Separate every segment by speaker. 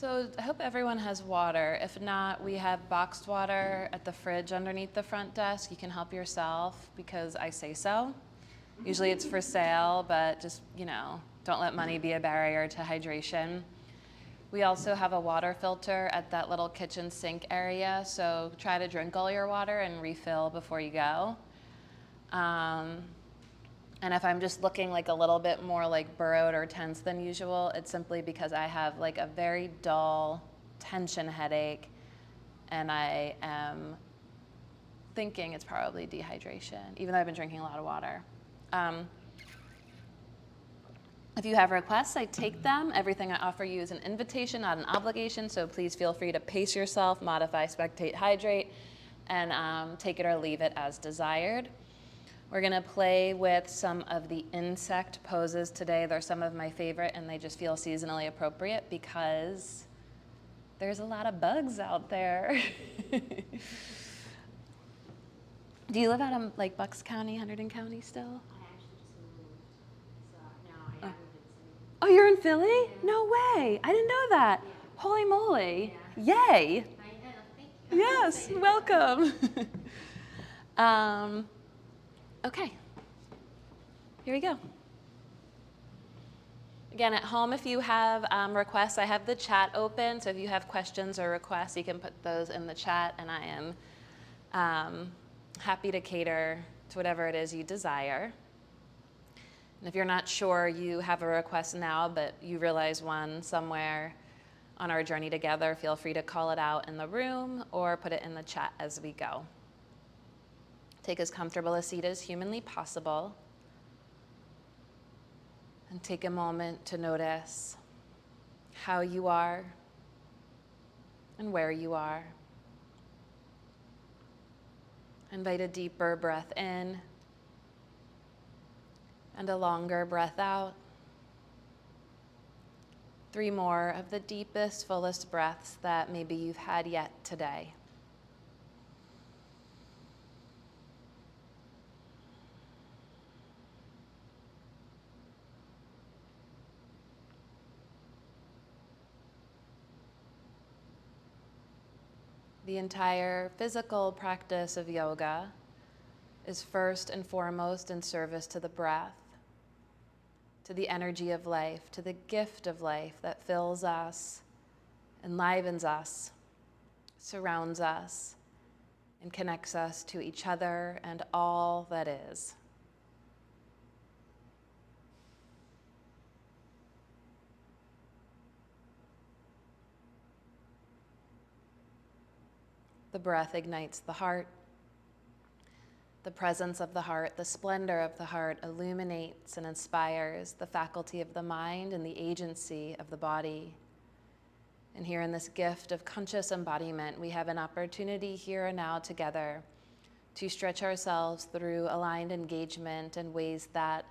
Speaker 1: So I hope everyone has water. If not, we have boxed water at the fridge underneath the front desk. You can help yourself because I say so. Usually it's for sale, but just, don't let money be a barrier to hydration. We also have a water filter at that little kitchen sink area, so try to drink all your water and refill before you go. And if I'm just looking like a little bit more like burrowed or tense than usual, it's simply because I have like a very dull tension headache, and I am thinking it's probably dehydration, even though I've been drinking a lot of water. If you have requests, I take them. Everything I offer you is an invitation, not an obligation, so please feel free to pace yourself, modify, spectate, hydrate, and take it or leave it as desired. We're gonna play with some of the insect poses today. They're some of my favorite, and they just feel seasonally appropriate because there's a lot of bugs out there. Do you live out in like Bucks County, Hunterdon County still?
Speaker 2: I actually just moved, so now I live in City.
Speaker 1: Oh, you're in Philly?
Speaker 2: Yeah.
Speaker 1: No way. I didn't know that.
Speaker 2: Yeah.
Speaker 1: Holy moly.
Speaker 2: Yeah.
Speaker 1: Yay.
Speaker 2: I know, thank you.
Speaker 1: Yes, welcome. Okay, here we go. Again, at home, if you have requests, I have the chat open, so if you have questions or requests, you can put those in the chat, and I am happy to cater to whatever it is you desire. And if you're not sure you have a request now, but you realize one somewhere on our journey together, feel free to call it out in the room or put it in the chat as we go. Take as comfortable a seat as humanly possible. And take a moment to notice how you are and where you are. Invite a deeper breath in and a longer breath out. 3 more of the deepest, fullest breaths that maybe you've had yet today. The entire physical practice of yoga is first and foremost in service to the breath, to the energy of life, to the gift of life that fills us, enlivens us, surrounds us, and connects us to each other and all that is. The breath ignites the heart. The presence of the heart, the splendor of the heart illuminates and inspires the faculty of the mind and the agency of the body. And here in this gift of conscious embodiment, we have an opportunity here and now together to stretch ourselves through aligned engagement in ways that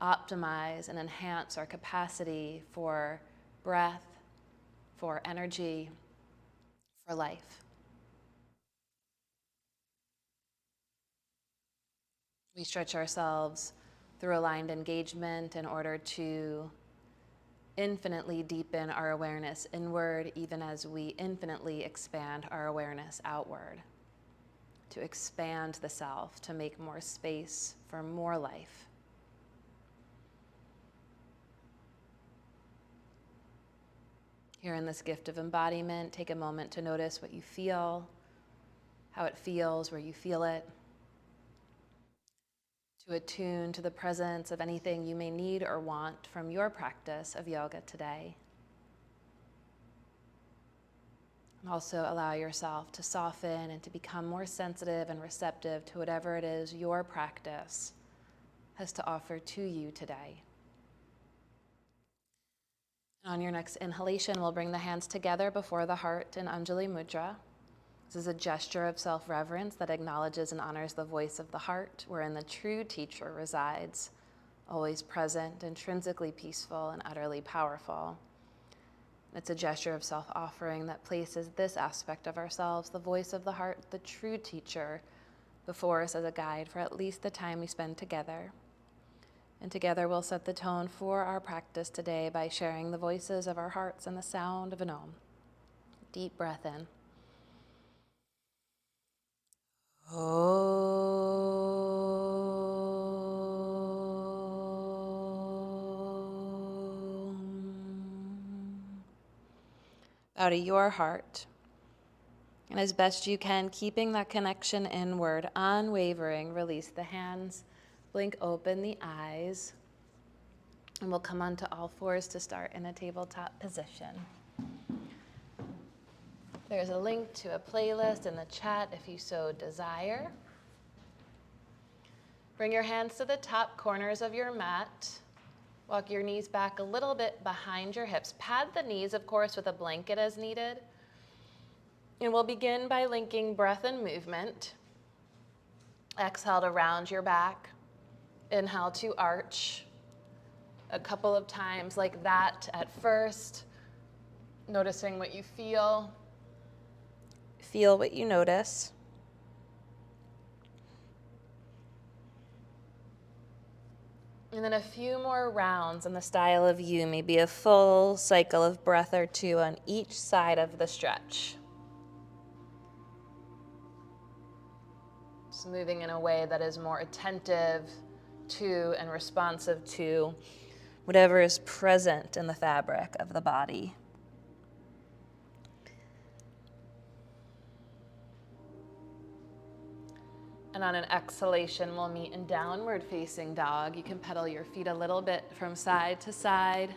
Speaker 1: optimize and enhance our capacity for breath, for energy, for life. We stretch ourselves through aligned engagement in order to infinitely deepen our awareness inward, even as we infinitely expand our awareness outward, to expand the self, to make more space for more life. Here in this gift of embodiment, take a moment to notice what you feel, how it feels, where you feel it, to attune to the presence of anything you may need or want from your practice of yoga today. And also allow yourself to soften and to become more sensitive and receptive to whatever it is your practice has to offer to you today. On your next inhalation, we'll bring the hands together before the heart in Anjali Mudra. This is a gesture of self-reverence that acknowledges and honors the voice of the heart, wherein the true teacher resides, always present, intrinsically peaceful, and utterly powerful. It's a gesture of self-offering that places this aspect of ourselves, the voice of the heart, the true teacher, before us as a guide for at least the time we spend together. And together we'll set the tone for our practice today by sharing the voices of our hearts and the sound of an Om. Deep breath in. Out of your heart. And as best you can, keeping that connection inward, unwavering, release the hands, blink open the eyes, and we'll come onto all fours to start in a tabletop position. There's a link to a playlist in the chat if you so desire. Bring your hands to the top corners of your mat. Walk your knees back a little bit behind your hips. Pad the knees, of course, with a blanket as needed. And we'll begin by linking breath and movement. Exhale to round your back. Inhale to arch. A couple of times like that at first. Noticing what you feel. Feel what you notice. And then a few more rounds in the style of you, maybe a full cycle of breath or two on each side of the stretch. So moving in a way that is more attentive to and responsive to whatever is present in the fabric of the body. And on an exhalation, we'll meet in downward facing dog. You can pedal your feet a little bit from side to side.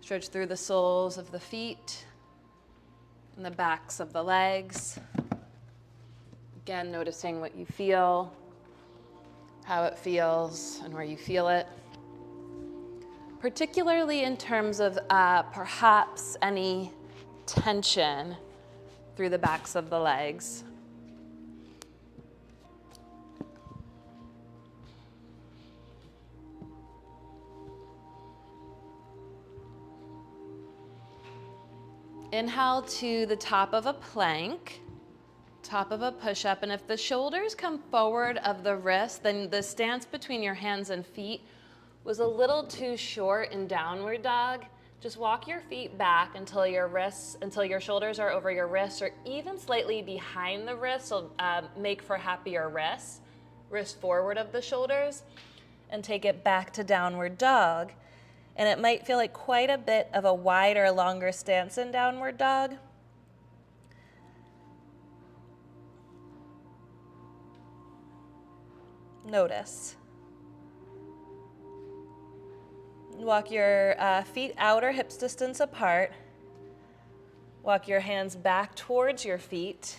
Speaker 1: Stretch through the soles of the feet and the backs of the legs. Again, noticing what you feel, how it feels, and where you feel it. Particularly in terms of perhaps any tension through the backs of the legs. Inhale to the top of a plank. Top of a push-up, and if the shoulders come forward of the wrist, then the stance between your hands and feet was a little too short in downward dog. Just walk your feet back until your shoulders are over your wrists, or even slightly behind the wrists, so make for happier wrists. Wrist forward of the shoulders, and take it back to downward dog. And it might feel like quite a bit of a wider, longer stance in downward dog. Notice. Walk your feet outer hips distance apart. Walk your hands back towards your feet.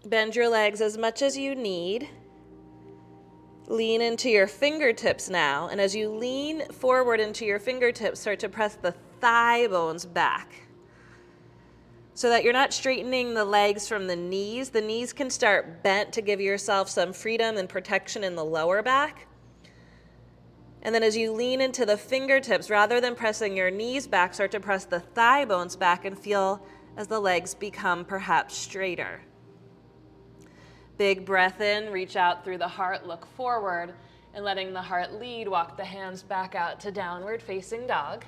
Speaker 1: Bend your legs as much as you need. Lean into your fingertips now, and as you lean forward into your fingertips, start to press the thigh bones back, so that you're not straightening the legs from the knees. The knees can start bent to give yourself some freedom and protection in the lower back. And then as you lean into the fingertips, rather than pressing your knees back, start to press the thigh bones back and feel as the legs become perhaps straighter. Big breath in, reach out through the heart, look forward, and letting the heart lead, walk the hands back out to downward facing dog.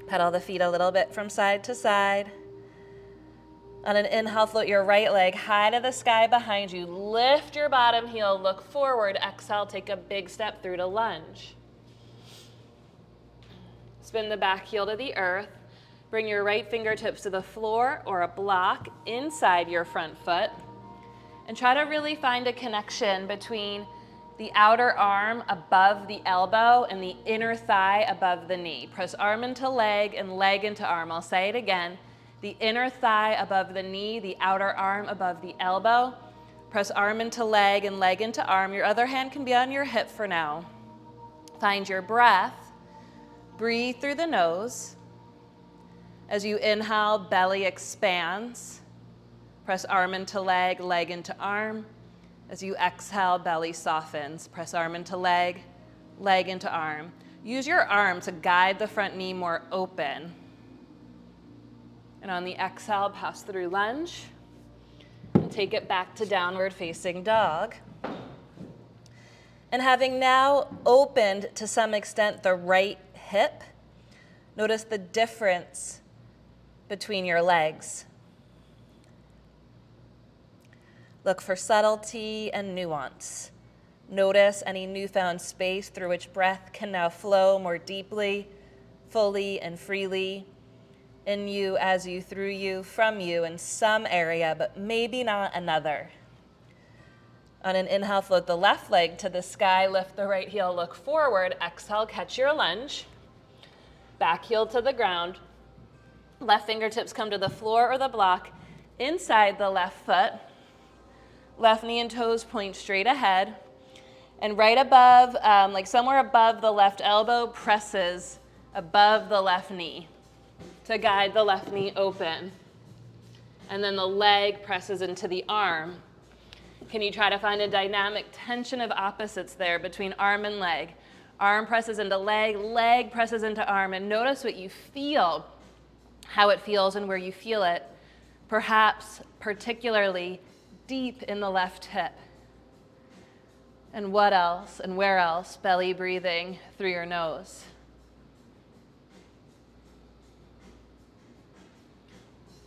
Speaker 1: Pedal the feet a little bit from side to side. On an inhale, float your right leg high to the sky behind you. Lift your bottom heel, look forward. Exhale, take a big step through to lunge. Spin the back heel to the earth. Bring your right fingertips to the floor or a block inside your front foot. And try to really find a connection between the outer arm above the elbow and the inner thigh above the knee. Press arm into leg and leg into arm. I'll say it again. The inner thigh above the knee, the outer arm above the elbow. Press arm into leg and leg into arm. Your other hand can be on your hip for now. Find your breath. Breathe through the nose. As you inhale, belly expands. Press arm into leg, leg into arm. As you exhale, belly softens. Press arm into leg, leg into arm. Use your arm to guide the front knee more open. And on the exhale, pass through lunge. And Take it back to downward facing dog. And having now opened to some extent the right hip, notice the difference between your legs. Look for subtlety and nuance. Notice any newfound space through which breath can now flow more deeply, fully, and freely in you, as you, through you, from you in some area, but maybe not another. On an inhale, float the left leg to the sky, lift the right heel, look forward. Exhale, catch your lunge. Back heel to the ground. Left fingertips come to the floor or the block inside the left foot. Left knee and toes point straight ahead. And right above, like somewhere above the left elbow, presses above the left knee to guide the left knee open. And then the leg presses into the arm. Can you try to find a dynamic tension of opposites there between arm and leg? Arm presses into leg, leg presses into arm, and notice what you feel, how it feels and where you feel it, perhaps particularly deep in the left hip. And what else and where else? Belly breathing through your nose.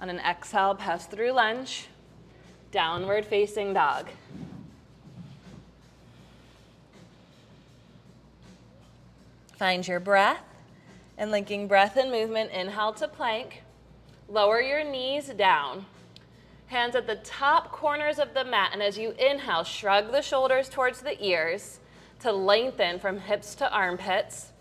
Speaker 1: On an exhale, pass through lunge, downward facing dog. Find your breath and linking breath and movement. Inhale to plank. Lower your knees down. Hands at the top corners of the mat, and as you inhale, shrug the shoulders towards the ears to lengthen from hips to armpits.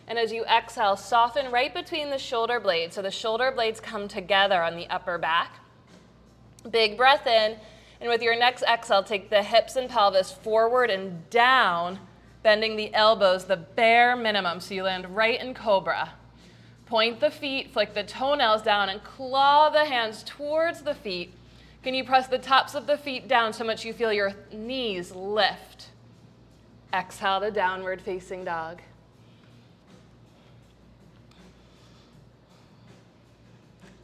Speaker 1: And as you exhale, soften right between the shoulder blades, so the shoulder blades come together on the upper back. Big breath in, and with your next exhale, take the hips and pelvis forward and down, bending the elbows, the bare minimum, so you land right in cobra. Point the feet, flick the toenails down, and claw the hands towards the feet. Can you press the tops of the feet down so much you feel your knees lift? Exhale to downward facing dog.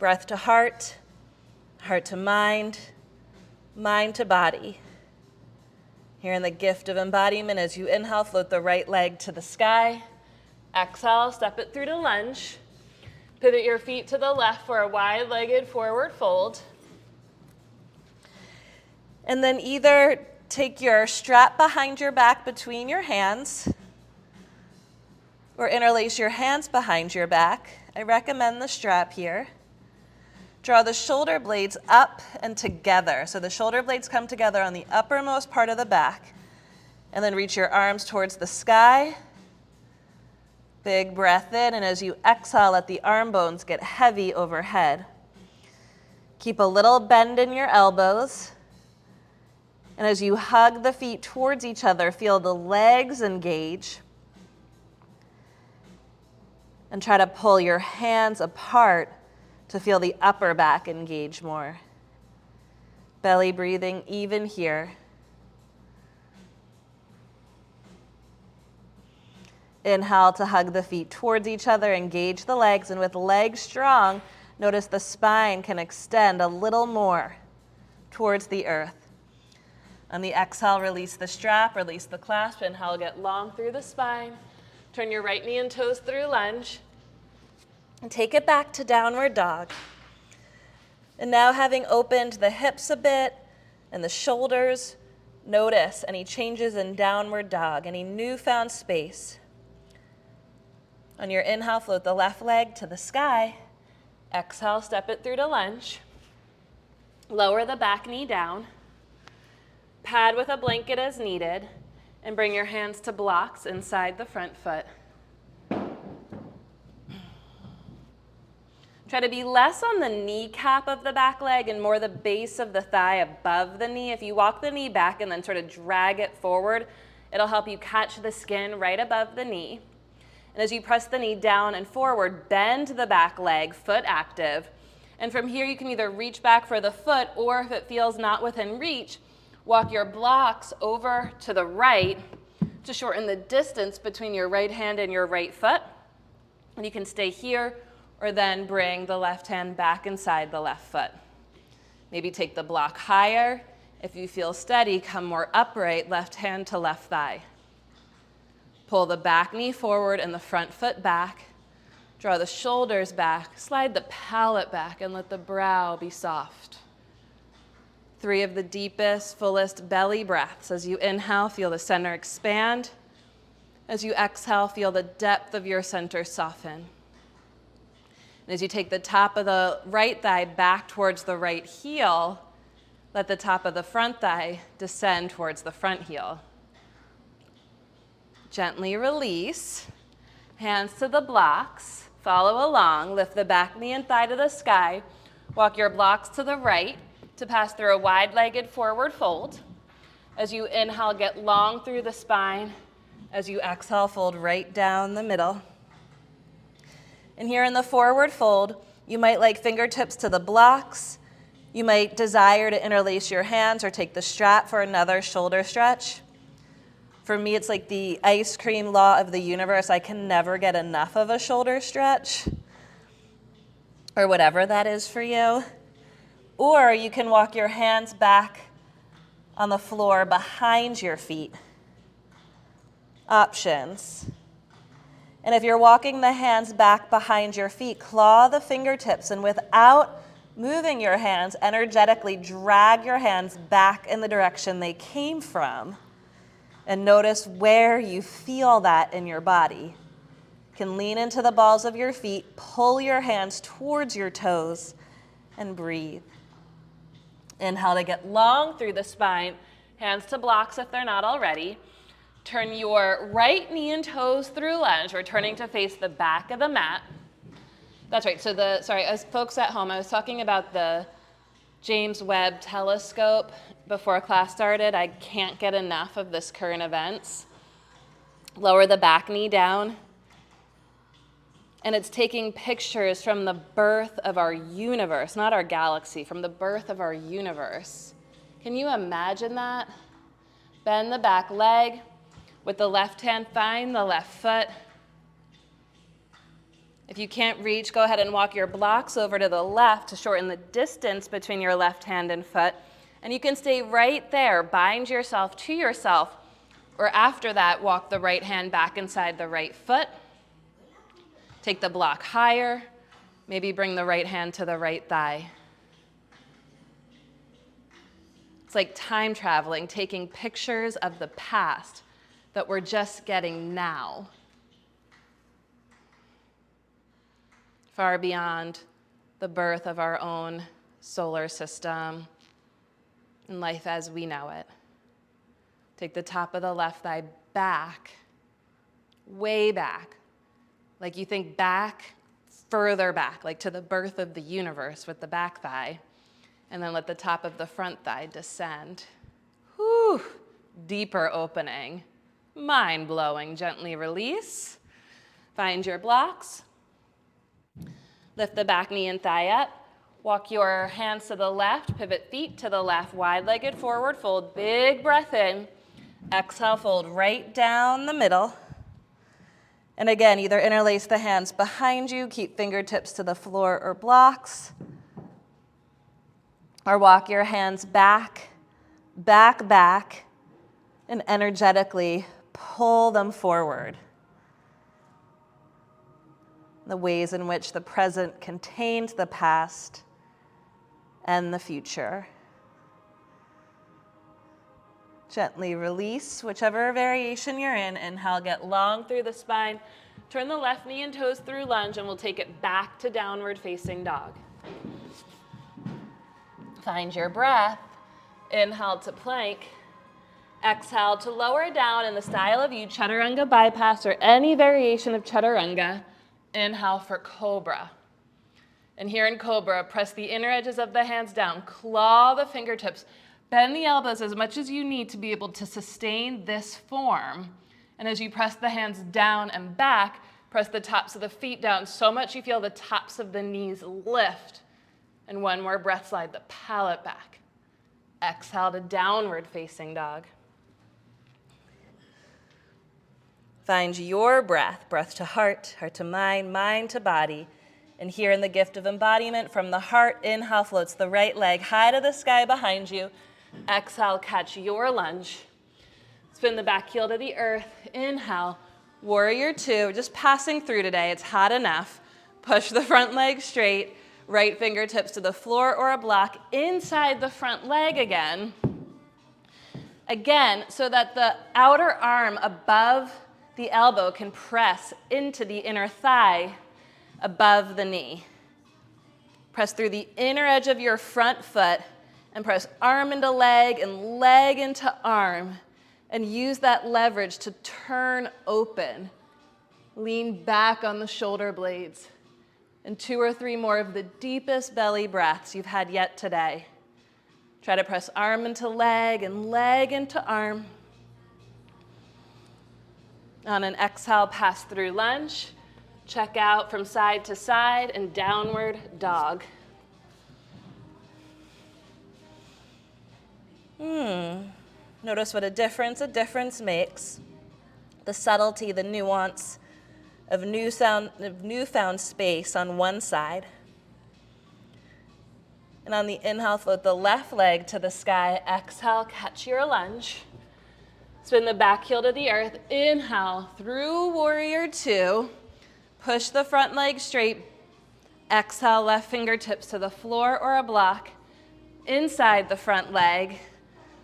Speaker 1: Breath to heart, heart to mind, mind to body. Here in the gift of embodiment, as you inhale, float the right leg to the sky. Exhale, step it through to lunge. Pivot your feet to the left for a wide-legged forward fold. And then either take your strap behind your back between your hands or interlace your hands behind your back. I recommend the strap here. Draw the shoulder blades up and together. So the shoulder blades come together on the uppermost part of the back. And then reach your arms towards the sky. Big breath in, and as you exhale, let the arm bones get heavy overhead. Keep a little bend in your elbows. And as you hug the feet towards each other, feel the legs engage. And try to pull your hands apart to feel the upper back engage more. Belly breathing even here. Inhale to hug the feet towards each other, engage the legs, and with legs strong, notice the spine can extend a little more towards the earth. On the exhale, release the strap, release the clasp. Inhale, get long through the spine. Turn your right knee and toes through lunge. And take it back to downward dog. And now, having opened the hips a bit and the shoulders, notice any changes in downward dog, any newfound space. On your inhale, float the left leg to the sky. Exhale, step it through to lunge. Lower the back knee down. Pad with a blanket as needed, and bring your hands to blocks inside the front foot. Try to be less on the kneecap of the back leg and more the base of the thigh above the knee. If you walk the knee back and then sort of drag it forward, it'll help you catch the skin right above the knee. And as you press the knee down and forward, bend the back leg, foot active. And from here, you can either reach back for the foot, or if it feels not within reach, walk your blocks over to the right to shorten the distance between your right hand and your right foot. And you can stay here or then bring the left hand back inside the left foot. Maybe take the block higher. If you feel steady, come more upright, left hand to left thigh. Pull the back knee forward and the front foot back. Draw the shoulders back, slide the palate back, and let the brow be soft. 3 of the deepest, fullest belly breaths. As you inhale, feel the center expand. As you exhale, feel the depth of your center soften. And as you take the top of the right thigh back towards the right heel, let the top of the front thigh descend towards the front heel. Gently release. Hands to the blocks. Follow along. Lift the back knee and thigh to the sky. Walk your blocks to the right to pass through a wide-legged forward fold. As you inhale, get long through the spine. As you exhale, fold right down the middle. And here in the forward fold, you might like fingertips to the blocks. You might desire to interlace your hands or take the strap for another shoulder stretch. For me, it's like the ice cream law of the universe. I can never get enough of a shoulder stretch, or whatever that is for you. Or you can walk your hands back on the floor behind your feet. Options. And if you're walking the hands back behind your feet, claw the fingertips, and without moving your hands, energetically drag your hands back in the direction they came from. And notice where you feel that in your body. You can lean into the balls of your feet, pull your hands towards your toes, and breathe. Inhale to get long through the spine. Hands to blocks if they're not already. Turn your right knee and toes through lunge, returning to face the back of the mat. That's right. So as folks at home, I was talking about the James Webb telescope before class started. I can't get enough of this current events. Lower the back knee down. And it's taking pictures from the birth of our universe, not our galaxy, from the birth of our universe. Can you imagine that? Bend the back leg. With the left hand, find the left foot. If you can't reach, go ahead and walk your blocks over to the left to shorten the distance between your left hand and foot. And you can stay right there. Bind yourself to yourself. Or after that, walk the right hand back inside the right foot. Take the block higher. Maybe bring the right hand to the right thigh. It's like time traveling, taking pictures of the past that we're just getting now. Far beyond the birth of our own solar system and life as we know it. Take the top of the left thigh back, way back. Like you think back, further back, like to the birth of the universe with the back thigh. And then let the top of the front thigh descend. Whew, deeper opening. Mind-blowing. Gently release. Find your blocks. Lift the back knee and thigh up. Walk your hands to the left, pivot feet to the left, wide-legged forward fold. Big breath in. Exhale, fold right down the middle. And again, either interlace the hands behind you, keep fingertips to the floor or blocks, or walk your hands back, back, and energetically pull them forward. The ways in which the present contains the past and the future. Gently release whichever variation you're in. Inhale, get long through the spine. Turn the left knee and toes through lunge, and we'll take it back to downward facing dog. Find your breath. Inhale to plank. Exhale to lower down in the style of you, chaturanga bypass or any variation of chaturanga. Inhale for cobra. And here in cobra, press the inner edges of the hands down. Claw the fingertips. Bend the elbows as much as you need to be able to sustain this form. And as you press the hands down and back, press the tops of the feet down so much you feel the tops of the knees lift. And one more breath, slide the palate back. Exhale to downward facing dog. Find your breath, breath to heart, heart to mind, mind to body.
Speaker 3: And here in the gift of embodiment, from the heart, inhale, floats the right leg high to the sky behind you. Exhale, catch your lunge. Spin the back heel to the earth. Inhale, warrior two. Just passing through today. It's hot enough. Push the front leg straight. Right fingertips to the floor or a block. Inside the front leg again. Again, so that the outer arm above the elbow can press into the inner thigh above the knee. Press through the inner edge of your front foot and press arm into leg and leg into arm. And use that leverage to turn open. Lean back on the shoulder blades. And 2 or 3 more of the deepest belly breaths you've had yet today. Try to press arm into leg and leg into arm. On an exhale, pass through lunge. Check out from side to side and downward dog. Notice what a difference makes. The subtlety, the nuance of newfound space on one side. And on the inhale, float the left leg to the sky. Exhale, catch your lunge. Spin the back heel to the earth. Inhale, through warrior two. Push the front leg straight. Exhale, left fingertips to the floor or a block. Inside the front leg,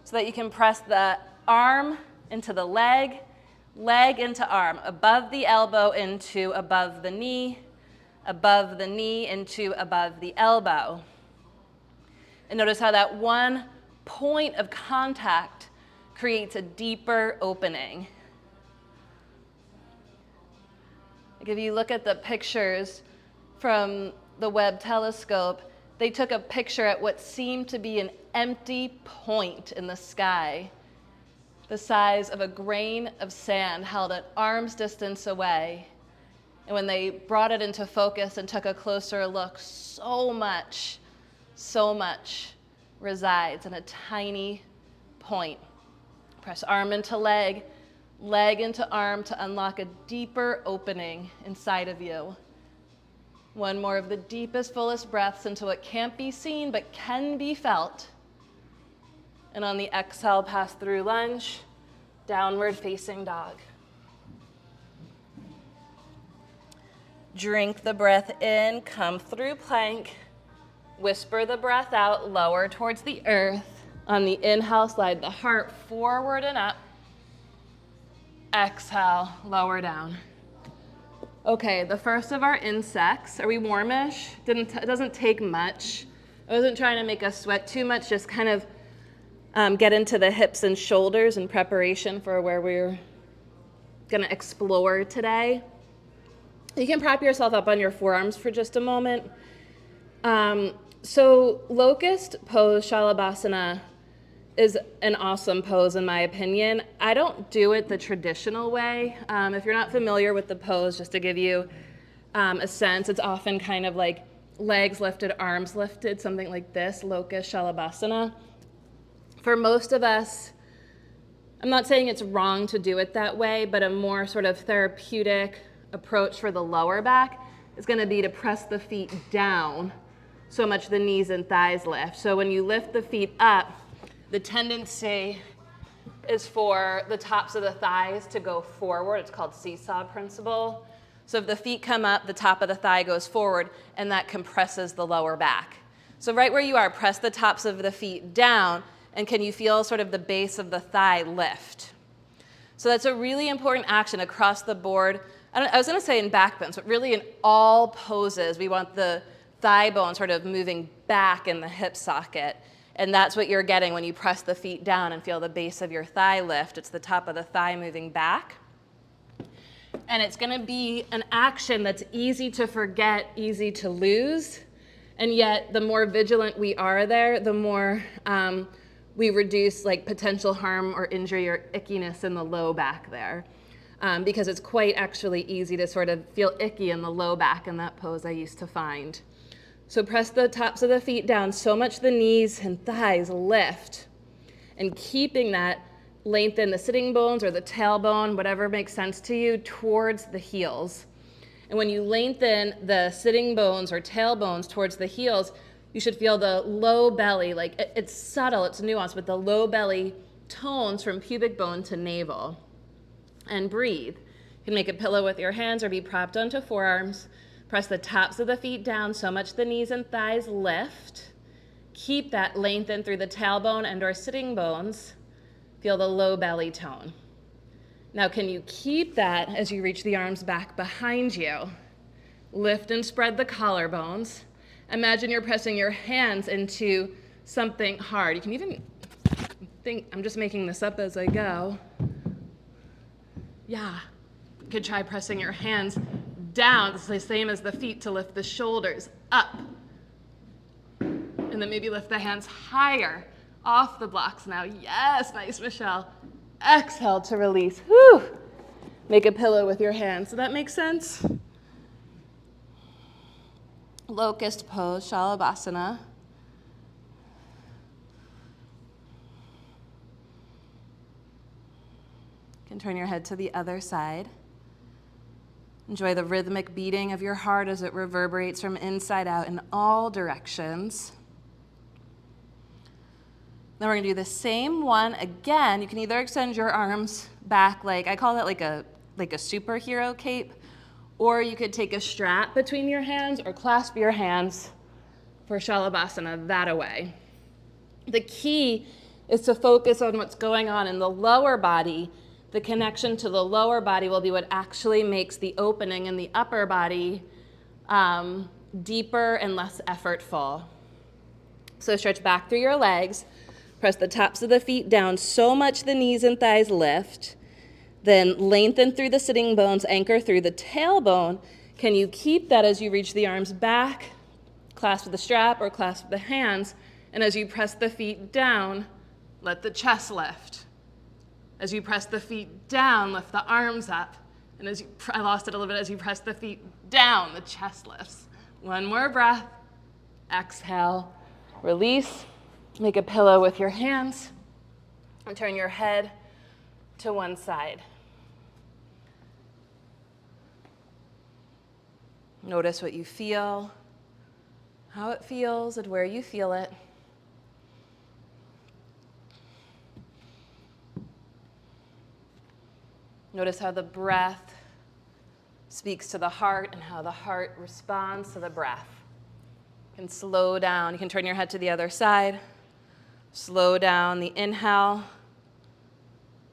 Speaker 3: so that you can press the arm into the leg, leg into arm, above the elbow into above the knee into above the elbow. And notice how that one point of contact creates a deeper opening. Like if you look at the pictures from the Webb telescope, they took a picture at what seemed to be an empty point in the sky, the size of a grain of sand held at arm's distance away. And when they brought it into focus and took a closer look, so much resides in a tiny point. Press arm into leg, leg into arm to unlock a deeper opening inside of you. One more of the deepest, fullest breaths into what can't be seen but can be felt. And on the exhale, pass through lunge, downward facing dog. Drink the breath in, come through plank. Whisper the breath out, lower towards the earth. On the inhale, slide the heart forward and up. Exhale, lower down. Okay, the first of our insects. Are we warmish? It doesn't take much. I wasn't trying to make us sweat too much, just kind of get into the hips and shoulders in preparation for where we're gonna explore today. You can prop yourself up on your forearms for just a moment. So locust pose, Salabhasana, is an awesome pose in my opinion. I don't do it the traditional way. If you're not familiar with the pose, just to give you a sense, it's often kind of like legs lifted, arms lifted, something like this, locust, Salabhasana. For most of us, I'm not saying it's wrong to do it that way, but a more sort of therapeutic approach for the lower back is going to be to press the feet down so much the knees and thighs lift. So when you lift the feet up, the tendency is for the tops of the thighs to go forward. It's called seesaw principle. So if the feet come up, the top of the thigh goes forward, and that compresses the lower back. So right where you are, press the tops of the feet down, and can you feel sort of the base of the thigh lift? So that's a really important action across the board. I was going to say in back bends, but really in all poses, we want the thigh bone sort of moving back in the hip socket. And that's what you're getting when you press the feet down and feel the base of your thigh lift. It's the top of the thigh moving back. And it's going to be an action that's easy to forget, easy to lose. And yet, the more vigilant we are there, the more we reduce like potential harm or injury or ickiness in the low back there. Because it's quite actually easy to sort of feel icky in the low back in that pose I used to find. So press the tops of the feet down so much the knees and thighs lift. And keeping that lengthen the sitting bones or the tailbone, whatever makes sense to you, towards the heels. And when you lengthen the sitting bones or tailbones towards the heels, you should feel the low belly, like it's subtle, it's nuanced, but the low belly tones from pubic bone to navel. And breathe. You can make a pillow with your hands or be propped onto forearms. Press the tops of the feet down so much the knees and thighs lift. Keep that lengthened through the tailbone and or sitting bones. Feel the low belly tone. Now, can you keep that as you reach the arms back behind you? Lift and spread the collarbones. Imagine you're pressing your hands into something hard. You can even think, I'm just making this up as I go. Yeah, you could try pressing your hands down. It's the same as the feet to lift the shoulders up. And then maybe lift the hands higher off the blocks now. Yes, nice, Michelle. Exhale to release. Whew. Make a pillow with your hands. Does that make sense? Locust pose, Salabhasana. You can turn your head to the other side. Enjoy the rhythmic beating of your heart as it reverberates from inside out in all directions. Then we're going to do the same one again. You can either extend your arms back like, I call that like a superhero cape, or you could take a strap between your hands or clasp your hands for Salabhasana that way. The key is to focus on what's going on in the lower body. The connection to the lower body will be what actually makes the opening in the upper body deeper and less effortful. So stretch back through your legs. Press the tops of the feet down so much the knees and thighs lift. Then lengthen through the sitting bones, anchor through the tailbone. Can you keep that as you reach the arms back? Clasp the strap or clasp the hands. And as you press the feet down, let the chest lift. As you press the feet down, lift the arms up. And I lost it a little bit. As you press the feet down, the chest lifts. One more breath. Exhale. Release. Make a pillow with your hands. And turn your head to one side. Notice what you feel, how it feels, and where you feel it. Notice how the breath speaks to the heart and how the heart responds to the breath. You can slow down. You can turn your head to the other side. Slow down the inhale.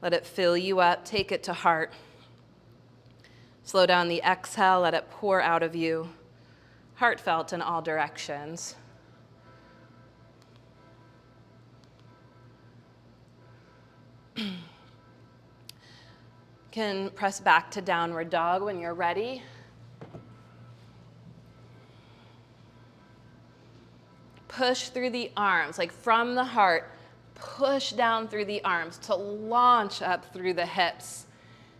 Speaker 3: Let it fill you up. Take it to heart. Slow down the exhale. Let it pour out of you. Heartfelt in all directions. Can press back to downward dog when you're ready. Push through the arms, like from the heart. Push down through the arms to launch up through the hips.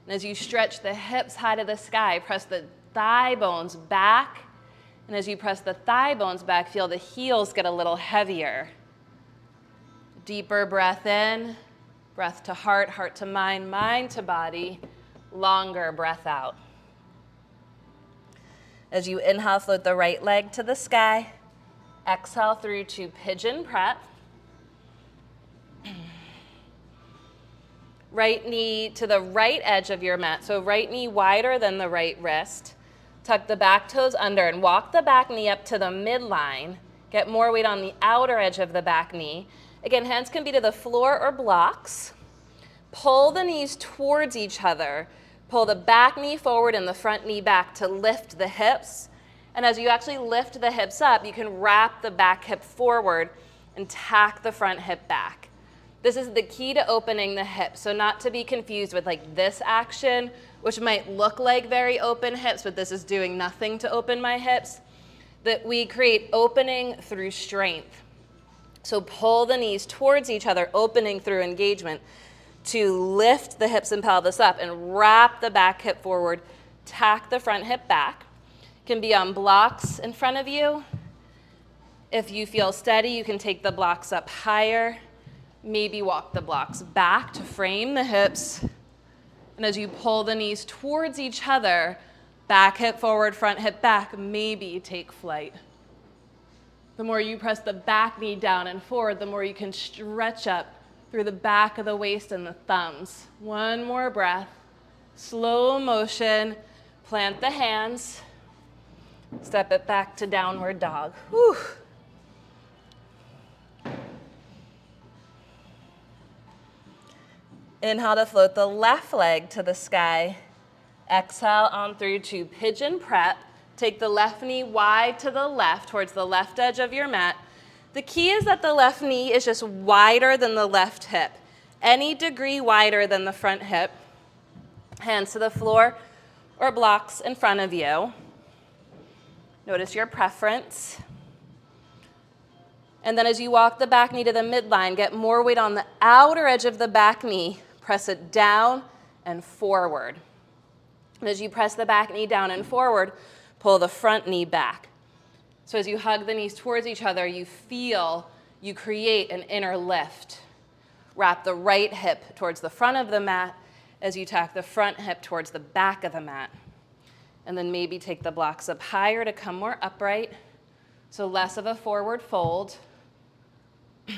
Speaker 3: And as you stretch the hips high to the sky, press the thigh bones back. And as you press the thigh bones back, feel the heels get a little heavier. Deeper breath in, breath to heart, heart to mind, mind to body. Longer breath out. As you inhale, float the right leg to the sky. Exhale through to pigeon prep. Right knee to the right edge of your mat. So right knee wider than the right wrist. Tuck the back toes under and walk the back knee up to the midline. Get more weight on the outer edge of the back knee. Again, hands can be to the floor or blocks. Pull the knees towards each other. Pull the back knee forward and the front knee back to lift the hips. And as you actually lift the hips up, you can wrap the back hip forward and tack the front hip back. This is the key to opening the hips. So not to be confused with like this action, which might look like very open hips, but this is doing nothing to open my hips. That we create opening through strength. So pull the knees towards each other, opening through engagement to lift the hips and pelvis up and wrap the back hip forward, tack the front hip back. Can be on blocks in front of you. If you feel steady, you can take the blocks up higher. Maybe walk the blocks back to frame the hips. And as you pull the knees towards each other, Back hip forward, front hip back, maybe take flight. The more you press the back knee down and forward, the more you can stretch up through the back of the waist and the thumbs. One more breath. Slow motion. Plant the hands. Step it back to downward dog. Whew. Inhale to float the left leg to the sky. Exhale on through to pigeon prep. Take the left knee wide to the left, towards the left edge of your mat. The key is that the left knee is just wider than the left hip. Any degree wider than the front hip. Hands to the floor or blocks in front of you. Notice your preference. And then as you walk the back knee to the midline, get more weight on the outer edge of the back knee. Press it down and forward. And as you press the back knee down and forward, pull the front knee back. So as you hug the knees towards each other, you feel you create an inner lift. Wrap the right hip towards the front of the mat as you tack the front hip towards the back of the mat. And then maybe take the blocks up higher to come more upright, so less of a forward fold.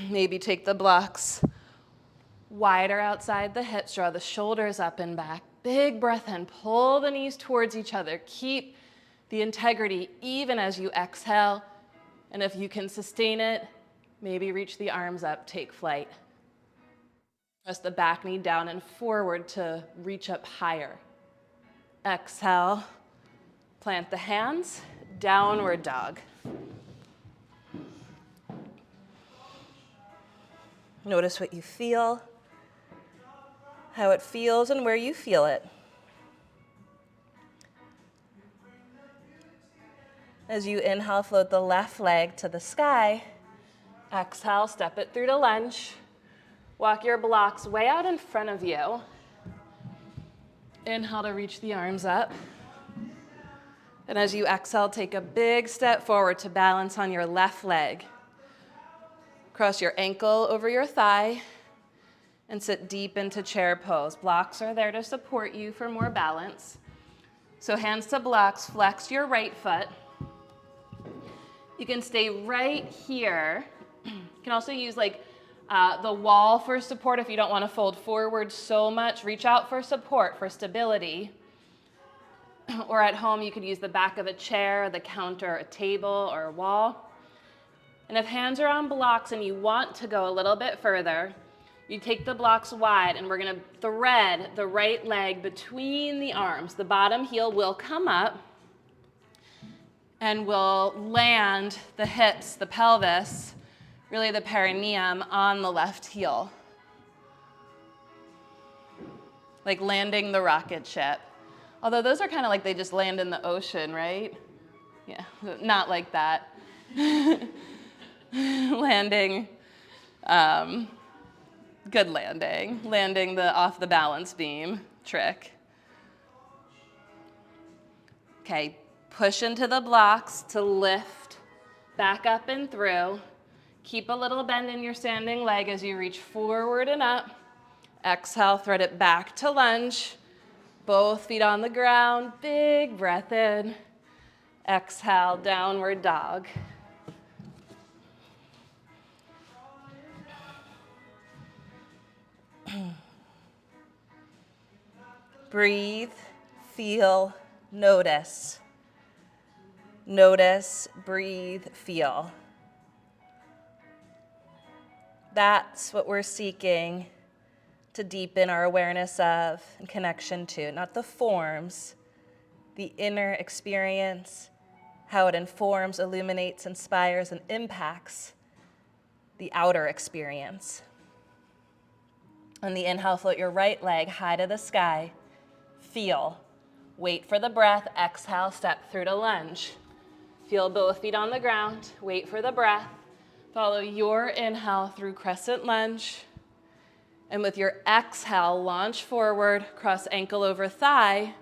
Speaker 3: Maybe take the blocks wider outside the hips, draw the shoulders up and back. Big breath in, pull the knees towards each other. Keep the integrity even as you exhale. And if you can sustain it, maybe reach the arms up, take flight. Press the back knee down and forward to reach up higher. Exhale, plant the hands, downward dog. Notice what you feel, how it feels and where you feel it. As you inhale, float the left leg to the sky. Exhale, step it through to lunge. Walk your blocks way out in front of you. Inhale to reach the arms up. And as you exhale, take a big step forward to balance on your left leg. Cross your ankle over your thigh and sit deep into chair pose. Blocks are there to support you for more balance. So hands to blocks, flex your right foot. You can stay right here. You can also use the wall for support if you don't want to fold forward so much. Reach out for support, for stability. Or at home, you could use the back of a chair, the counter, a table, or a wall. And if hands are on blocks and you want to go a little bit further, you take the blocks wide and we're going to thread the right leg between the arms. The bottom heel will come up and we'll land the hips, the pelvis, really the perineum on the left heel. Like landing the rocket ship. Although those are kind of like they just land in the ocean, right? Yeah, not like that. Landing, good landing. Landing the off the balance beam trick. Okay, push into the blocks to lift back up and through. Keep a little bend in your standing leg as you reach forward and up. Exhale, thread it back to lunge. Both feet on the ground, big breath in. Exhale, downward dog. Breathe, feel, notice. Notice, breathe, feel. That's what we're seeking to deepen our awareness of and connection to, not the forms, the inner experience, how it informs, illuminates, inspires, and impacts the outer experience. On the inhale, float your right leg high to the sky. Feel. Wait for the breath. Exhale, step through to lunge. Feel both feet on the ground. Wait for the breath. Follow your inhale through crescent lunge. And with your exhale, launch forward, cross ankle over thigh,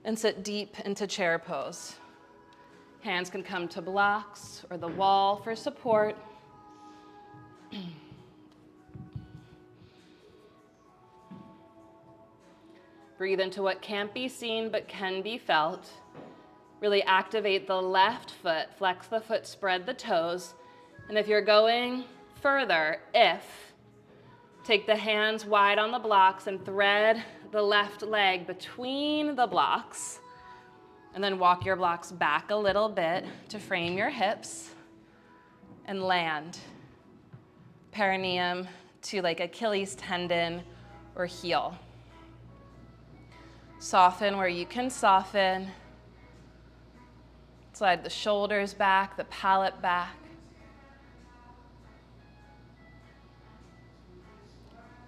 Speaker 3: and sit deep into chair pose. Hands can come to blocks or the wall for support. Breathe into what can't be seen but can be felt. Really activate the left foot, flex the foot, spread the toes. And if you're going further, take the hands wide on the blocks and thread the left leg between the blocks. And then walk your blocks back a little bit to frame your hips and land. Perineum to like Achilles tendon or heel. Soften where you can soften. Slide the shoulders back, the palate back.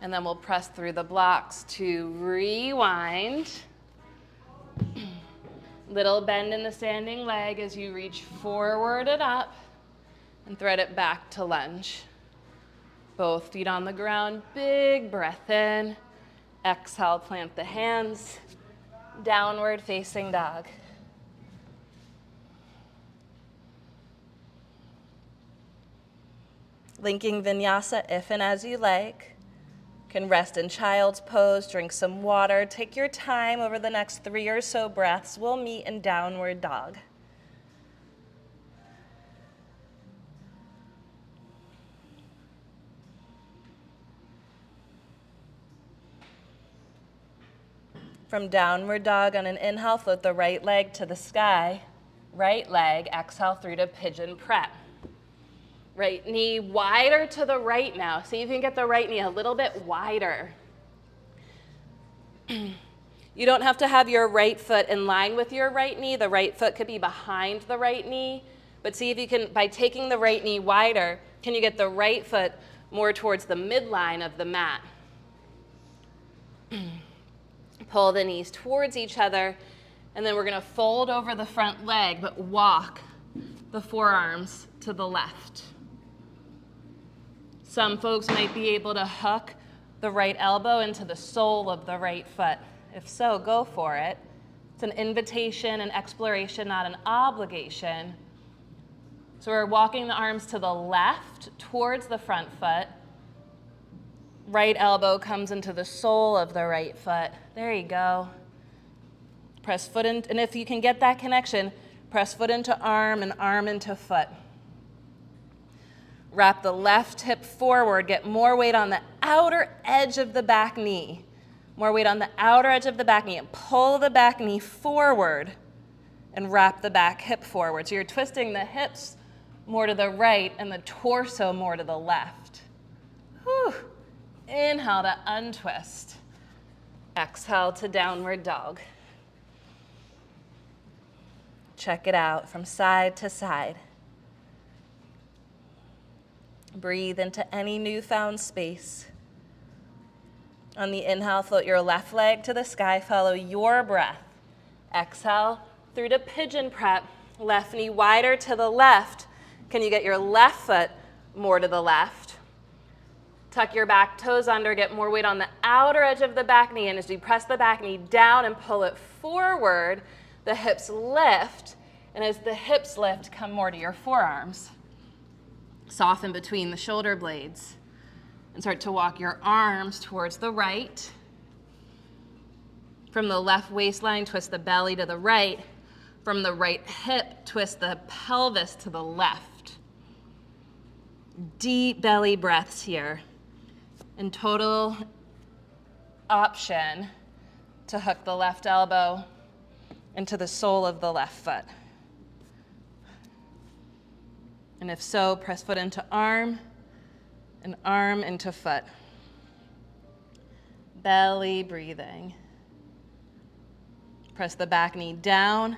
Speaker 3: And then we'll press through the blocks to rewind. Little bend in the standing leg as you reach forward and up and thread it back to lunge. Both feet on the ground, big breath in. Exhale, plant the hands, downward facing dog. Linking vinyasa if and as you like. Can rest in child's pose, drink some water, take your time over the next 3 or so breaths. We'll meet in downward dog. From downward dog on an inhale, float the right leg to the sky. Right leg, exhale through to pigeon prep. Right knee wider to the right now. See if you can get the right knee a little bit wider. You don't have to have your right foot in line with your right knee. The right foot could be behind the right knee. But see if you can, by taking the right knee wider, can you get the right foot more towards the midline of the mat? Pull the knees towards each other, and then we're going to fold over the front leg, but walk the forearms to the left. Some folks might be able to hook the right elbow into the sole of the right foot. If so, go for it. It's an invitation, an exploration, not an obligation. So we're walking the arms to the left towards the front foot. Right elbow comes into the sole of the right foot. There you go. Press foot in, and if you can get that connection, press foot into arm and arm into foot. Wrap the left hip forward, get more weight on the outer edge of the back knee. More weight on the outer edge of the back knee, and pull the back knee forward and wrap the back hip forward. So you're twisting the hips more to the right and the torso more to the left. Whew. Inhale to untwist. Exhale to downward dog. Check it out from side to side. Breathe into any newfound space. On the inhale, float your left leg to the sky. Follow your breath. Exhale through to pigeon prep. Left knee wider to the left. Can you get your left foot more to the left? Tuck your back toes under, get more weight on the outer edge of the back knee, and as you press the back knee down and pull it forward, the hips lift, and as the hips lift, come more to your forearms. Soften between the shoulder blades, and start to walk your arms towards the right. From the left waistline, twist the belly to the right. From the right hip, twist the pelvis to the left. Deep belly breaths here. And total option to hook the left elbow into the sole of the left foot. And if so, press foot into arm and arm into foot. Belly breathing. Press the back knee down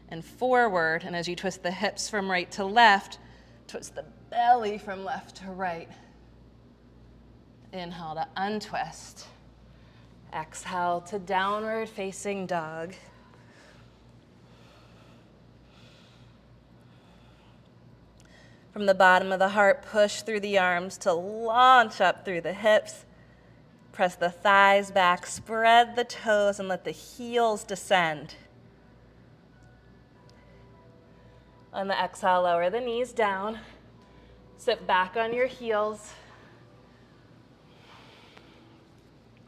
Speaker 3: and forward, and as you twist the hips from right to left, twist the belly from left to right. Inhale to untwist. Exhale to downward facing dog. From the bottom of the heart, push through the arms to launch up through the hips. Press the thighs back, spread the toes, and let the heels descend. On the exhale, lower the knees down. Sit back on your heels.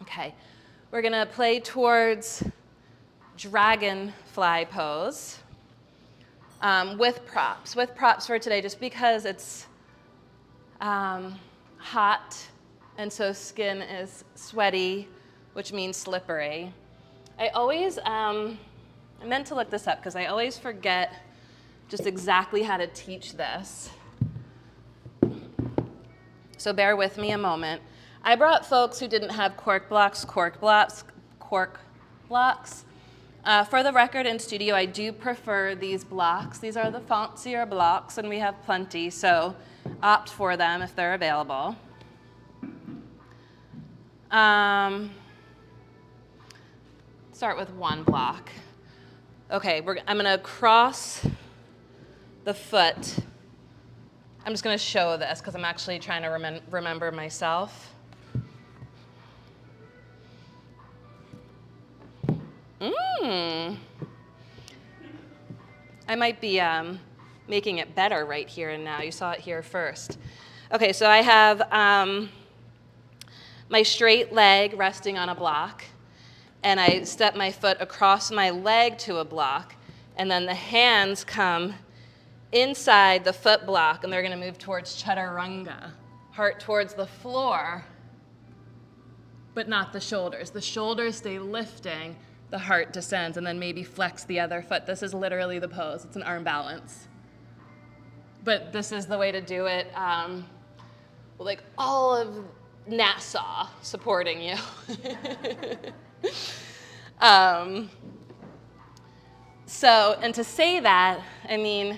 Speaker 3: Okay, we're gonna play towards dragonfly pose with props. With props for today, just because it's hot, and so skin is sweaty, which means slippery. I always, I meant to look this up because I always forget just exactly how to teach this. So bear with me a moment. I brought folks who didn't have cork blocks. For the record, in studio, I do prefer these blocks. These are the fancier blocks, and we have plenty, so opt for them if they're available. Start with one block. Okay, I'm gonna cross the foot. I'm just gonna show this because I'm actually trying to remember myself. I might be making it better right here and now. You saw it here first. Okay, so I have my straight leg resting on a block, and I step my foot across my leg to a block, and then the hands come inside the foot block, and they're gonna move towards chaturanga, heart towards the floor, but not the shoulders. The shoulders stay lifting, the heart descends, and then maybe flex the other foot. This is literally the pose. It's an arm balance. But this is the way to do it. Like all of Nassau supporting you. And to say that, I mean,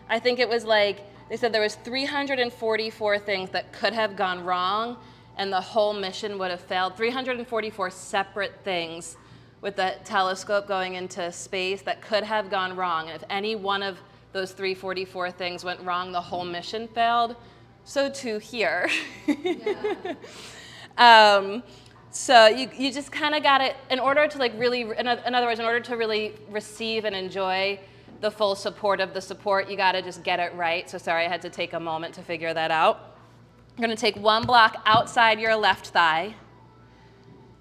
Speaker 3: I think it was like, they said there was 344 things that could have gone wrong and the whole mission would have failed. 344 separate things with the telescope going into space that could have gone wrong. And if any one of those 344 things went wrong, the whole mission failed. So too here. So you just kind of got to, in order to like really, in other words, in order to really receive and enjoy the full support of the support, you got to just get it right. So sorry, I had to take a moment to figure that out. You're going to take one block outside your left thigh,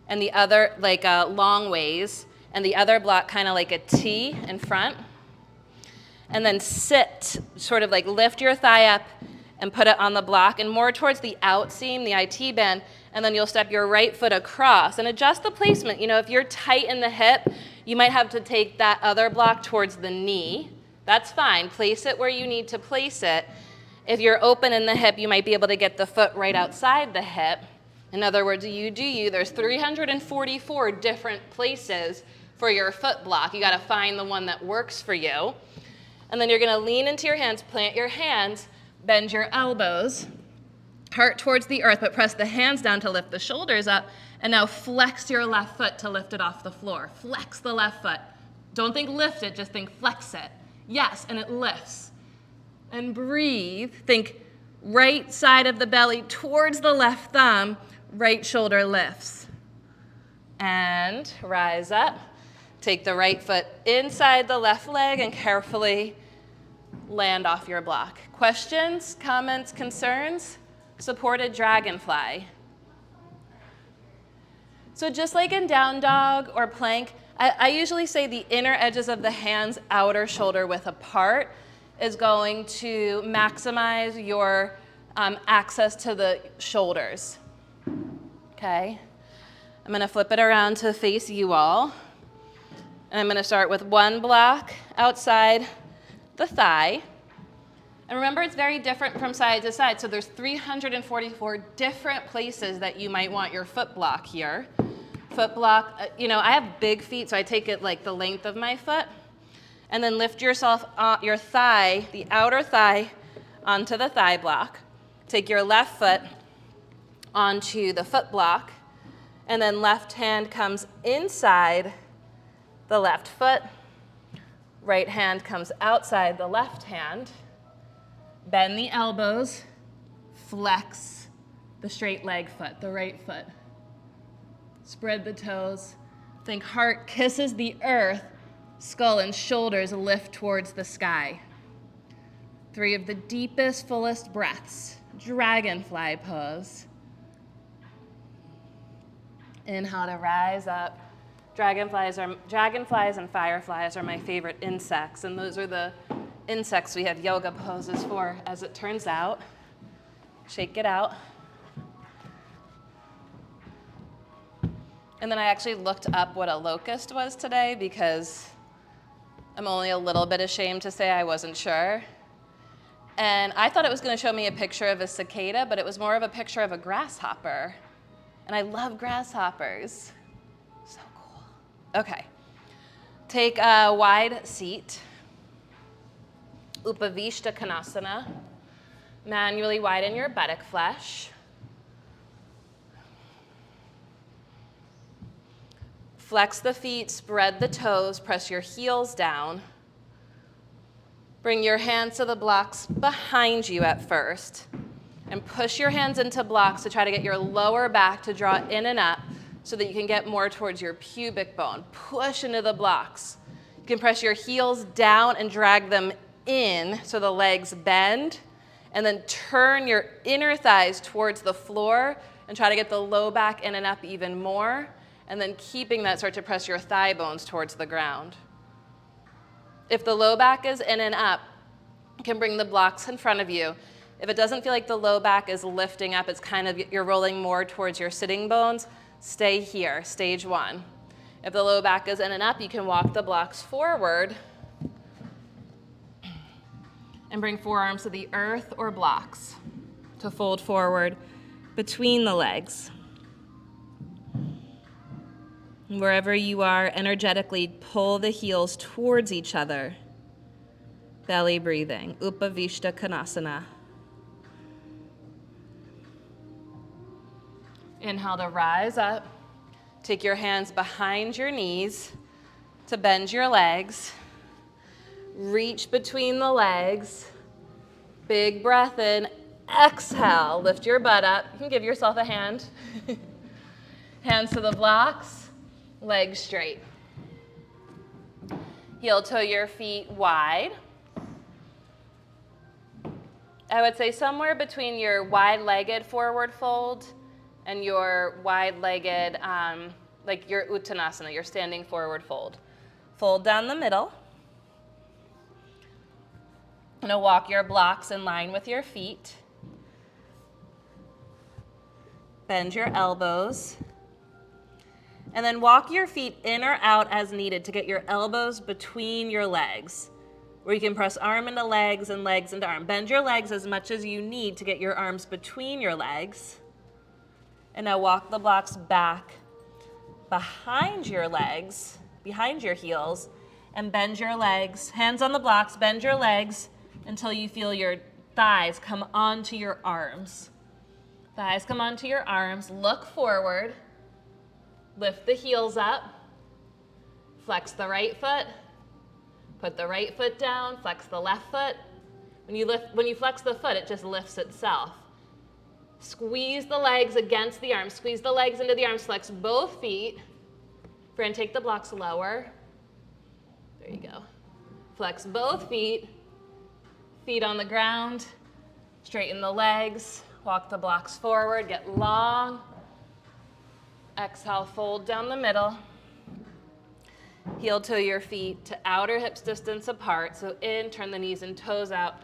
Speaker 3: and the other like long ways, and the other block kind of like a T in front. And then sit, sort of like lift your thigh up and put it on the block, and more towards the out seam, the IT bend, and then you'll step your right foot across and adjust the placement. You know, if you're tight in the hip, you might have to take that other block towards the knee. That's fine. Place it where you need to place it. If you're open in the hip, you might be able to get the foot right outside the hip. In other words, you do you. There's 344 different places for your foot block. You got to find the one that works for you. And then you're going to lean into your hands, plant your hands, bend your elbows, heart towards the earth, but press the hands down to lift the shoulders up. And now flex your left foot to lift it off the floor. Flex the left foot. Don't think lift it, just think flex it. Yes, and it lifts. And breathe. Think right side of the belly towards the left thumb, right shoulder lifts. And rise up. Take the right foot inside the left leg and carefully land off your block. Questions, comments, concerns? Supported dragonfly. So just like in down dog or plank, I usually say the inner edges of the hands, outer shoulder width apart, is going to maximize your access to the shoulders. Okay? I'm going to flip it around to face you all. And I'm going to start with one block outside the thigh. And remember, it's very different from side to side. So there's 344 different places that you might want your foot block here. Foot block, you know, I have big feet, so I take it like the length of my foot. And then lift yourself, your thigh, the outer thigh, onto the thigh block. Take your left foot onto the foot block. And then left hand comes inside the left foot. Right hand comes outside the left hand. Bend the elbows. Flex the straight leg foot, the right foot. Spread the toes. Think heart kisses the earth. Skull and shoulders lift towards the sky. 3 of the deepest, fullest breaths. Dragonfly pose. Inhale to rise up. Dragonflies and fireflies are my favorite insects, and those are the insects we have yoga poses for, as it turns out. Shake it out. And then I actually looked up what a locust was today because I'm only a little bit ashamed to say I wasn't sure. And I thought it was going to show me a picture of a cicada, but it was more of a picture of a grasshopper. And I love grasshoppers. So cool. Okay. Take a wide seat. Upavishtakanasana. Manually widen your buttock flesh. Flex the feet, spread the toes, press your heels down. Bring your hands to the blocks behind you at first. And push your hands into blocks to try to get your lower back to draw in and up so that you can get more towards your pubic bone. Push into the blocks. You can press your heels down and drag them in so the legs bend. And then turn your inner thighs towards the floor and try to get the low back in and up even more. And then keeping that, start to press your thigh bones towards the ground. If the low back is in and up, you can bring the blocks in front of you. If it doesn't feel like the low back is lifting up, it's kind of, you're rolling more towards your sitting bones, stay here, stage one. If the low back is in and up, you can walk the blocks forward and bring forearms to the earth or blocks to fold forward between the legs. Wherever you are, energetically pull the heels towards each other. Belly breathing, Upavishtakanasana. Inhale to rise up. Take your hands behind your knees to bend your legs. Reach between the legs. Big breath in. Exhale, lift your butt up. You can give yourself a hand. Hands to the blocks. Legs straight. Heel toe your feet wide. I would say somewhere between your wide-legged forward fold and your wide-legged, like your Uttanasana, your standing forward fold. Fold down the middle. You're gonna walk your blocks in line with your feet. Bend your elbows. And then walk your feet in or out as needed to get your elbows between your legs, where you can press arm into legs and legs into arm. Bend your legs as much as you need to get your arms between your legs. And now walk the blocks back behind your legs, behind your heels, and bend your legs. Hands on the blocks, bend your legs until you feel your thighs come onto your arms. Thighs come onto your arms. Look forward. Lift the heels up, flex the right foot, put the right foot down, flex the left foot. When you flex the foot, it just lifts itself. Squeeze the legs against the arms, squeeze the legs into the arms, flex both feet. We're gonna take the blocks lower. There you go. Flex both feet, feet on the ground, straighten the legs, walk the blocks forward, get long. Exhale, fold down the middle. Heel toe your feet to outer hips distance apart. So in, turn the knees and toes out.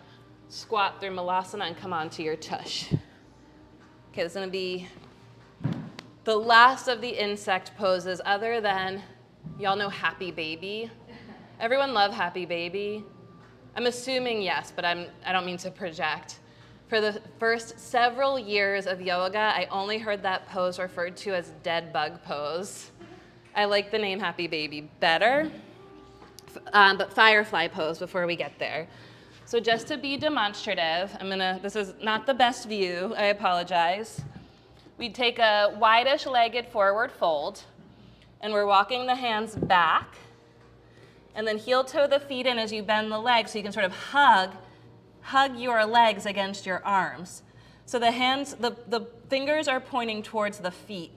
Speaker 3: Squat through Malasana and come onto your tush. Okay, this is gonna be the last of the insect poses other than, y'all know Happy Baby? Everyone love Happy Baby? I'm assuming yes, but I don't mean to project. For the first several years of yoga, I only heard that pose referred to as dead bug pose. I like the name Happy Baby better, but firefly pose before we get there. So just to be demonstrative, this is not the best view, I apologize. We take a wide-ish legged forward fold, and we're walking the hands back, and then heel toe the feet in as you bend the legs so you can sort of hug your legs against your arms. So the hands, the fingers are pointing towards the feet.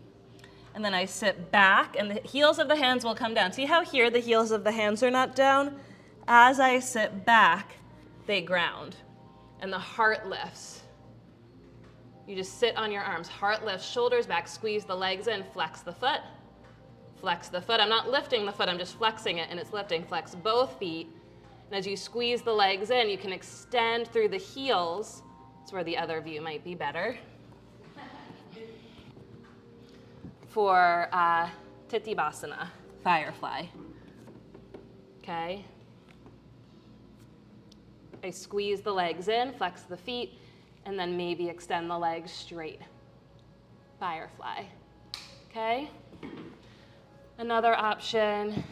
Speaker 3: And then I sit back and the heels of the hands will come down. See how here the heels of the hands are not down? As I sit back, they ground and the heart lifts. You just sit on your arms, heart lifts, shoulders back, squeeze the legs in, flex the foot. Flex the foot. I'm not lifting the foot, I'm just flexing it and it's lifting. Flex both feet. And as you squeeze the legs in, you can extend through the heels. That's where the other view might be better. For Titibasana, firefly. Okay. I squeeze the legs in, flex the feet, and then maybe extend the legs straight. Firefly. Okay? Another option.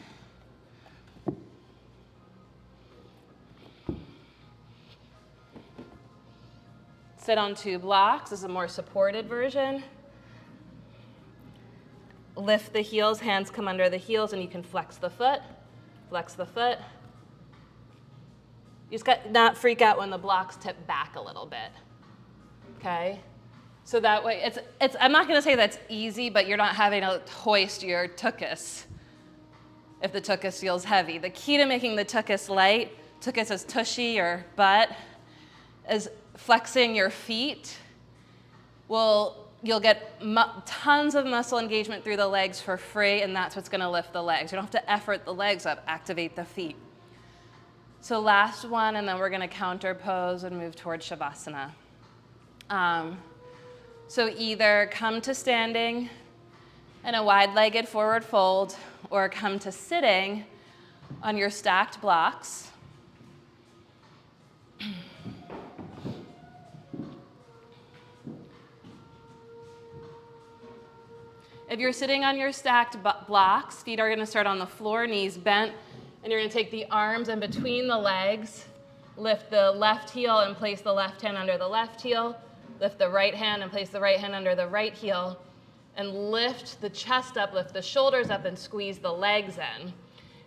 Speaker 3: Sit on 2 blocks. This is a more supported version. Lift the heels, hands come under the heels, and you can flex the foot. Flex the foot. You just got not freak out when the blocks tip back a little bit. Okay? So that way, I'm not going to say that's easy, but you're not having to hoist your tuchus if the tuchus feels heavy. The key to making the tuchus light, tuchus is tushy or butt, is flexing your feet. You'll get tons of muscle engagement through the legs for free, and that's what's going to lift the legs. You don't have to effort the legs up, activate the feet. So last one, and then we're going to counter pose and move towards Shavasana. So either come to standing in a wide-legged forward fold, or come to sitting on your stacked blocks. If you're sitting on your stacked blocks, feet are going to start on the floor, knees bent, and you're going to take the arms in between the legs, lift the left heel and place the left hand under the left heel, lift the right hand and place the right hand under the right heel, and lift the chest up, lift the shoulders up, and squeeze the legs in.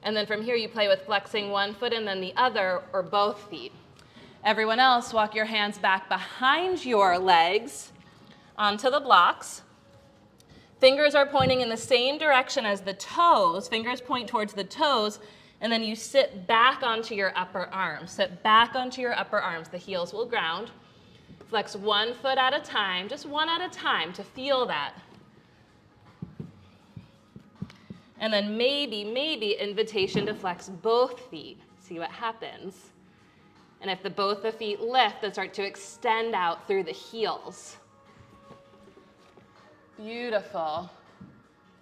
Speaker 3: And then from here, you play with flexing one foot and then the other, or both feet. Everyone else, walk your hands back behind your legs onto the blocks. Fingers are pointing in the same direction as the toes. Fingers point towards the toes, and then you sit back onto your upper arms. Sit back onto your upper arms. The heels will ground. Flex one foot at a time, just one at a time to feel that. And then maybe invitation to flex both feet. See what happens. And if both the feet lift, then start to extend out through the heels. Beautiful.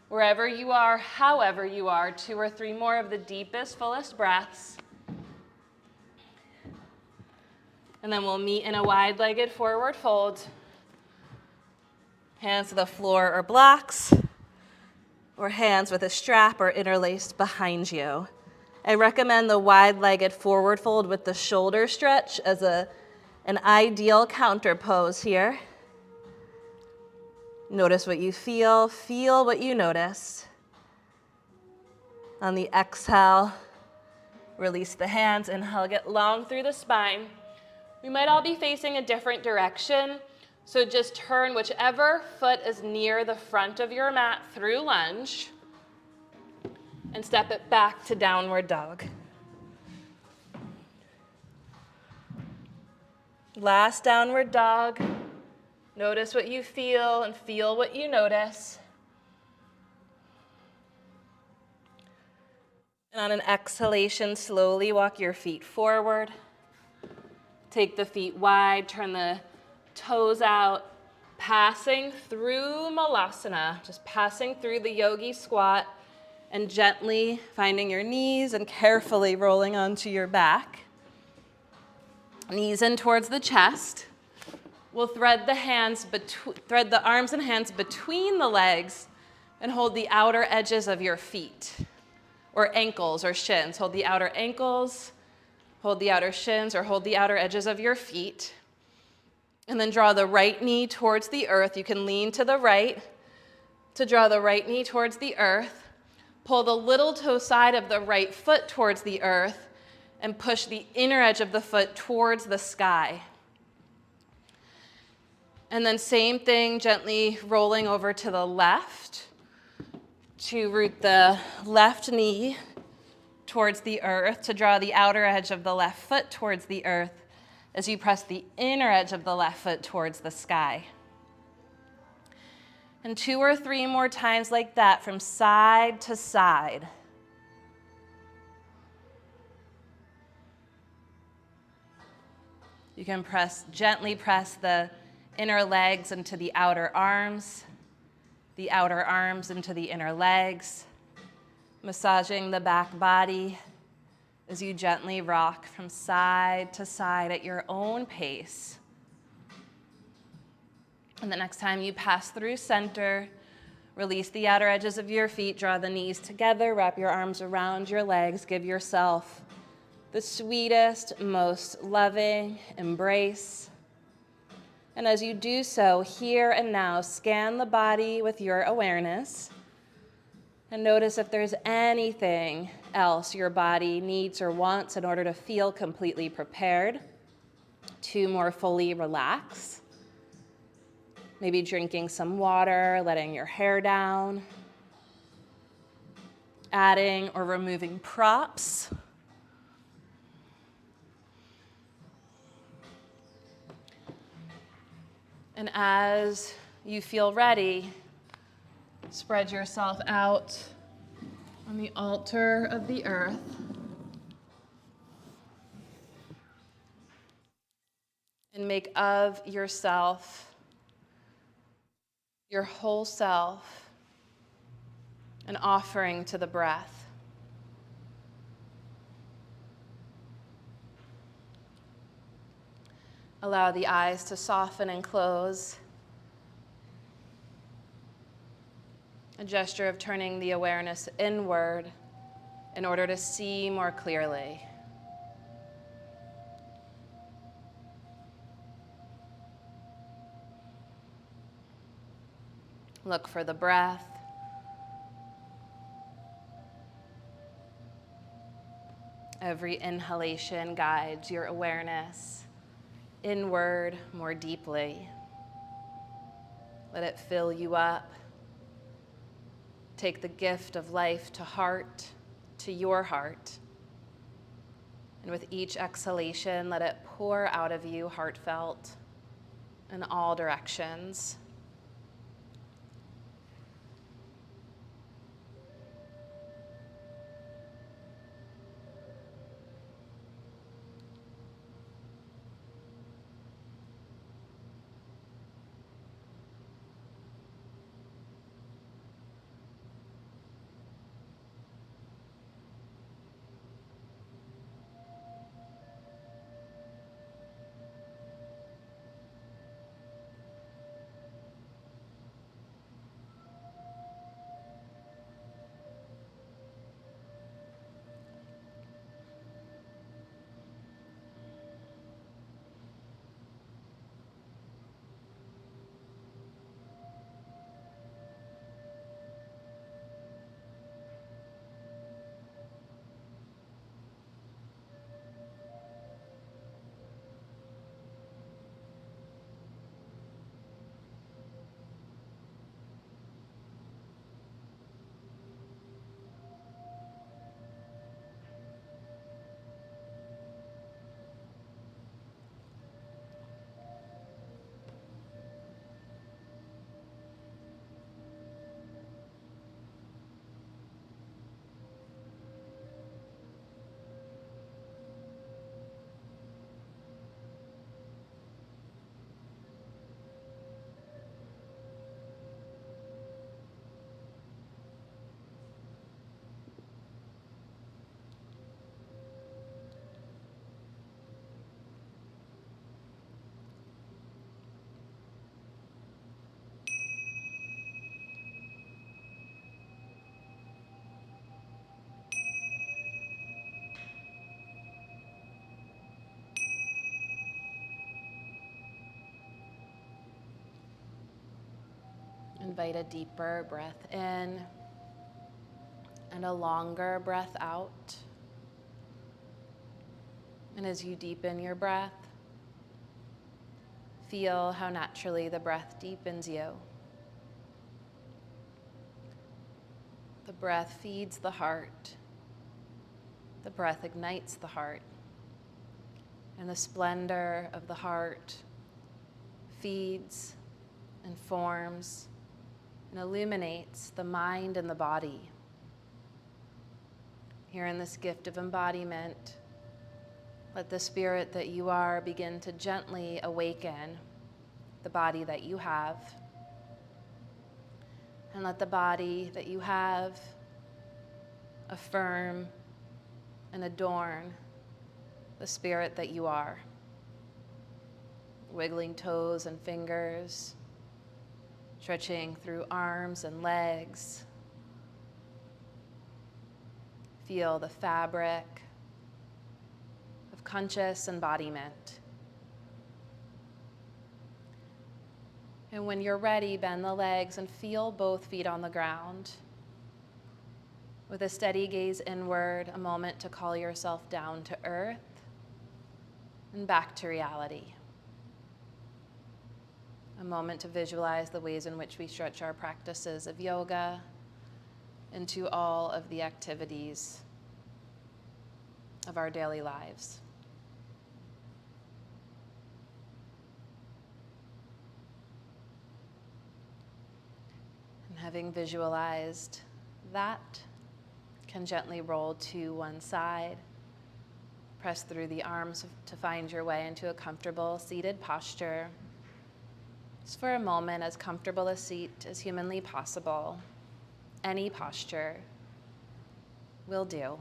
Speaker 3: Wherever you are, however you are, 2 or 3 more of the deepest, fullest breaths. And then we'll meet in a wide-legged forward fold. Hands to the floor or blocks, or hands with a strap or interlaced behind you. I recommend the wide-legged forward fold with the shoulder stretch as an ideal counter pose here. Notice what you feel what you notice. On the exhale, release the hands, inhale, get long through the spine. We might all be facing a different direction, so just turn whichever foot is near the front of your mat through lunge and step it back to downward dog. Last downward dog. Notice what you feel and feel what you notice. And on an exhalation, slowly walk your feet forward. Take the feet wide, turn the toes out, passing through Malasana, just passing through the yogi squat and gently finding your knees and carefully rolling onto your back. Knees in towards the chest. We'll thread the arms and hands between the legs and hold the outer edges of your feet, or ankles or shins. Hold the outer ankles, hold the outer shins, or hold the outer edges of your feet. And then draw the right knee towards the earth. You can lean to the right to draw the right knee towards the earth. Pull the little toe side of the right foot towards the earth and push the inner edge of the foot towards the sky. And then same thing, gently rolling over to the left to root the left knee towards the earth, to draw the outer edge of the left foot towards the earth as you press the inner edge of the left foot towards the sky. And 2 or 3 more times like that from side to side. You can gently press the inner legs into the outer arms into the inner legs, massaging the back body as you gently rock from side to side at your own pace. And the next time you pass through center, release the outer edges of your feet, draw the knees together, wrap your arms around your legs, give yourself the sweetest, most loving embrace. And as you do so, here and now, scan the body with your awareness and notice if there's anything else your body needs or wants in order to feel completely prepared to more fully relax. Maybe drinking some water, letting your hair down, adding or removing props. And as you feel ready, spread yourself out on the altar of the earth. And make of yourself, your whole self, an offering to the breath. Allow the eyes to soften and close. A gesture of turning the awareness inward in order to see more clearly. Look for the breath. Every inhalation guides your awareness inward more deeply. Let it fill you up. Take the gift of life to heart, to your heart. And with each exhalation, let it pour out of you heartfelt in all directions. Invite a deeper breath in and a longer breath out. And as you deepen your breath, feel how naturally the breath deepens you. The breath feeds the heart. The breath ignites the heart. And the splendor of the heart feeds, informs,
Speaker 1: and illuminates the mind and the body. Here in this gift of embodiment, let the spirit that you are begin to gently awaken the body that you have. And let the body that you have affirm and adorn the spirit that you are. Wiggling toes and fingers, stretching through arms and legs. Feel the fabric of conscious embodiment. And when you're ready, bend the legs and feel both feet on the ground. With a steady gaze inward, a moment to call yourself down to earth and back to reality. A moment to visualize the ways in which we stretch our practices of yoga into all of the activities of our daily lives. And having visualized that, can gently roll to one side. Press through the arms to find your way into a comfortable seated posture. Just for a moment, as comfortable a seat as humanly possible. Any posture will do.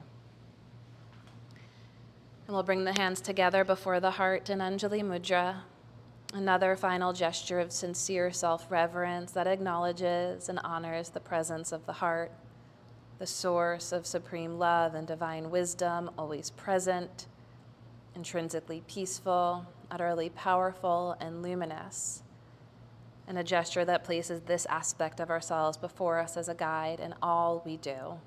Speaker 1: And we'll bring the hands together before the heart in Anjali Mudra. Another final gesture of sincere self-reverence that acknowledges and honors the presence of the heart, the source of supreme love and divine wisdom, always present, intrinsically peaceful, utterly powerful, and luminous. And a gesture that places this aspect of ourselves before us as a guide in all we do.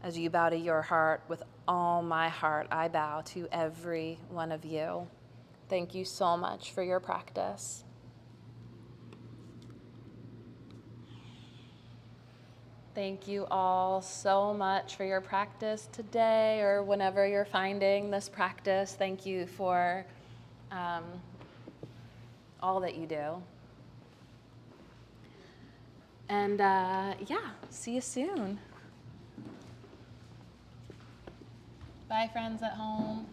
Speaker 1: As you bow to your heart, with all my heart, I bow to every one of you. Thank you so much for your practice. Thank you all so much for your practice today or whenever you're finding this practice. Thank you for all that you do. And see you soon. Bye, friends at home.